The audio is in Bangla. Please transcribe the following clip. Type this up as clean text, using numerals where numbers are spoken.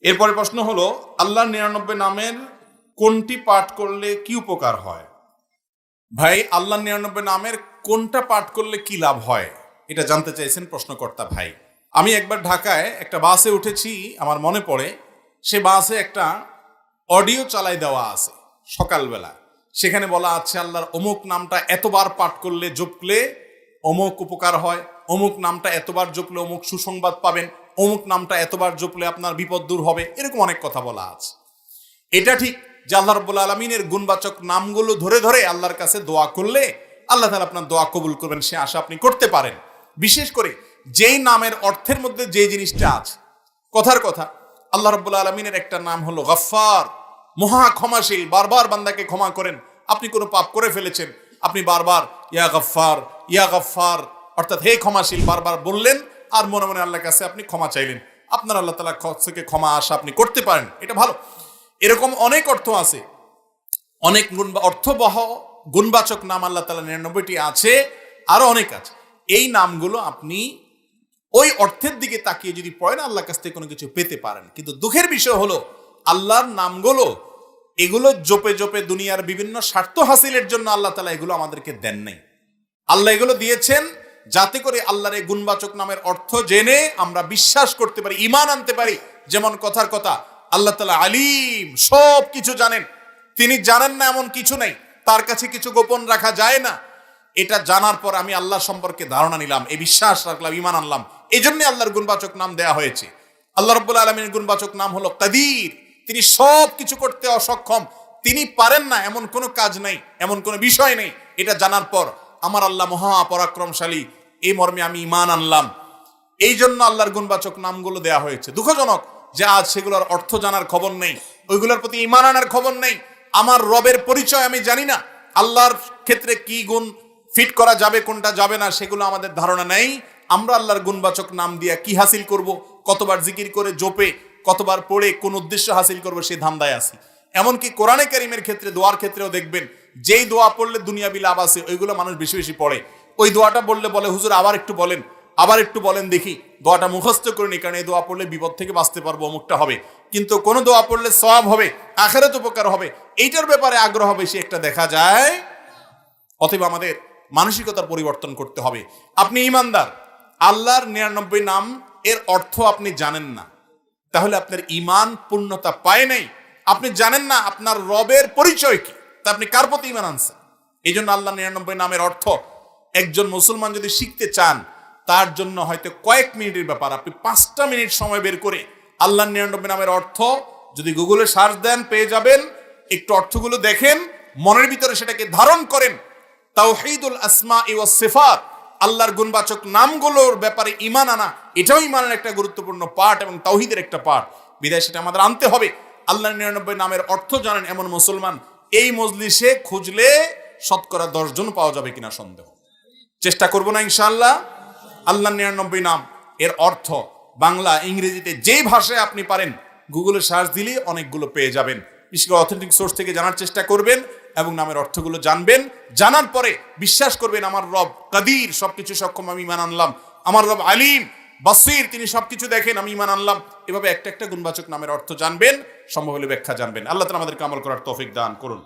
এরপরে প্রশ্ন হলো, আল্লাহর 99 নামের কোনটি পাঠ করলে কি উপকার হয়? ভাই, আল্লাহর 99 নামের কোনটা পাঠ করলে কি লাভ হয় এটা জানতে চাইছেন প্রশ্নকর্তা ভাই। আমি একবার ঢাকায় একটা বাসে উঠেছি, আমার মনে পড়ে সে বাসে একটা অডিও চালাই দেওয়া আছে সকালবেলা। সেখানে বলা আছে আল্লাহর অমুক নামটা এতবার পাঠ করলে জপলে অমুক উপকার হয়, অমুক নামটা এতবার জপলে অমুক সুসংবাদ পাবেন, অমুক নামটা এতবার জপলে আপনার বিপদ দূর হবে, এরকম অনেক কথা বলা আছে। এটা ঠিক যে আল্লাহ রাব্বুল আলামিনের গুণবাচক নামগুলো ধরে ধরে আল্লাহর কাছে দোয়া করলে আল্লাহ তাআলা আপনার দোয়া কবুল করবেন, সে আশা আপনি করতে পারেন। বিশেষ করে যেই নামের অর্থের মধ্যে যে জিনিসটা আছে, কথার কথা আল্লাহ রাব্বুল আলামিনের একটা নাম হলো গফফার, মহা ক্ষমাশীল, বারবার বান্দাকে ক্ষমা করেন। আপনি কোনো পাপ করে ফেলেছেন, আপনি বারবার ইয়া গফফার ইয়া গফফার, অর্থাৎ হে ক্ষমাশীল বারবার বললেন আর মনে মনে আল্লাহর কাছে আপনি ক্ষমা চাইলেন, আপনার আল্লাহ তাআলা থেকে ক্ষমা আশা আপনি করতে পারেন, এটা ভালো। এরকম অনেক অর্থ আছে, অনেক অর্থবহ গুণবাচক নাম আল্লাহ তাআলা 99টি আছে, আরো অনেক আছে। এই নামগুলো আপনি ওই অর্থের দিকে তাকিয়ে যদি পড়েন আল্লাহর কাছ থেকে কোনো কিছু পেতে পারেন। কিন্তু দুঃখের বিষয় হলো আল্লাহর নামগুলো এগুলো জপে জপে দুনিয়ার বিভিন্ন স্বার্থ হাসিলের জন্য আল্লাহ তাআলা এগুলো আমাদেরকে দেন নাই। আল্লাহ এগুলো দিয়েছেন যাতে করে আল্লাহর এই গুণবাচক নামের অর্থ জেনে আমরা বিশ্বাস করতে পারি, ঈমান আনতে পারি। যেমন কথার কথা আল্লাহ তাআলা আলিম, সব কিছু জানেন, তিনি জানেন না এমন কিছু নেই, তার কাছে কিছু গোপন রাখা যায় না। এটা জানার পর আমি আল্লাহ সম্পর্কে ধারণা নিলাম, এই বিশ্বাস রাখলাম, ঈমান আনলাম, এই জন্য আল্লাহর গুণবাচক নাম দেয়া হয়েছে। আল্লাহ রাব্বুল আলামিনের গুণবাচক নাম হলো কাদির, তিনি সব কিছু করতে অসক্ষম, তিনি পারেন না এমন কোনো কাজ নেই, এমন কোনো বিষয় নেই। এটা জানার পর আমার আল্লাহ মহা পরাক্রমশালী, এই মর্মে আমি ঈমান আনলাম। এই জন্য আল্লাহর গুণবাচক নামগুলো দেয়া হয়েছে। দুঃখজনক যে আজ সেগুলোর অর্থ জানার খবর নেই, ওইগুলোর প্রতি ঈমান আনার খবর নেই। আমার রবের পরিচয় আমি জানি না, আল্লাহর ক্ষেত্রে কি গুণ ফিট করা যাবে কোনটা যাবে না সেগুলো আমাদের ধারণা নেই। আমরা আল্লাহর গুণবাচক নাম দিয়া কি হাসিল করব, কতবার জিকির করে জপে, কতবার পড়ে কোন উদ্দেশ্য হাসিল করব সেই ধান্দায় আছি। এমনকি কোরআনে কারীমের ক্ষেত্রে, দোয়ার ক্ষেত্রেও দেখবেন যেই দোয়া পড়লে দুনিয়াবি লাভ আছে ওইগুলো মানুষ বেশি বেশি পড়ে। ওই দোয়াটা বললে বলে হুজুর আবার একটু বলেন, আবার একটু বলেন দেখি, দোয়াটা মুখস্থ করে নি, কারণ এই দোয়া পড়লে বিপদ থেকে বাঁচতে পারবো, অমুকটা হবে। কিন্তু কোন দোয়া পড়লে সওয়াব হবে, আখিরাত উপকার হবে, এইটার ব্যাপারে আগ্রহ বেশি একটা দেখা যায়। অতএব আমাদের মানসিকতার পরিবর্তন করতে হবে। আপনি ঈমানদার, আল্লাহর 99 নাম এর অর্থ আপনি জানেন না, তাহলে আপনার ঈমান পূর্ণতা পায় নাই। আপনি জানেন না আপনার রবের পরিচয় কি, তা আপনি কার প্রতি ঈমান আনছেন? এই জন্য আল্লাহ 99 নামের অর্থ একজন মুসলমান যদি শিখতে চান, তার জন্য হয়তো কয়েক মিনিটের ব্যাপার। আপনি 5টা মিনিট সময় বের করে আল্লাহ 99 নামের অর্থ যদি গুগলে সার্চ দেন পেয়ে যাবেন। একটু অর্থগুলো দেখেন, মনের ভিতরে সেটাকে ধারণ করেন। তাওহীদুল আসমাই ওয়াস সিফাত, আল্লাহর গুণবাচক নামগুলোর ব্যাপারে ঈমান আনা, এটাও ঈমানের একটা গুরুত্বপূর্ণ পার্ট এবং তাওহীদের একটা পার্ট। বিধায় সেটা আমাদের আনতে হবে। আল্লাহর 99 নামের অর্থ জানেন এমন মুসলমান এই মজলিসে খুঁজলে শতকরা 10 জন পাওয়া যাবে কিনা সন্দেহ। চেষ্টা করব না ইনশাআল্লাহ। আল্লাহর 99 নাম এর অর্থ বাংলা, ইংরেজিতে যেই ভাষায় আপনি পারেন গুগলে সার্চ দিলে অনেকগুলো পেয়ে যাবেন। বিশেষ করে অথেন্টিক সোর্স থেকে জানার চেষ্টা করবেন এবং নামের অর্থগুলো জানবেন। জানার পরে বিশ্বাস করবেন আমার রব কাদির, সবকিছু সক্ষম, আমি ঈমান আনলাম। আমার রব আলিম বাসীর, তিনি সবকিছু দেখেন, আমি ঈমান আনলাম। এভাবে একটা একটা গুণবাচক নামের অর্থ জানবেন, সম্ভব হলে ব্যাখ্যা জানবেন। আল্লাহ তাআলা আমাদেরকে আমল করার তৌফিক দান করুন।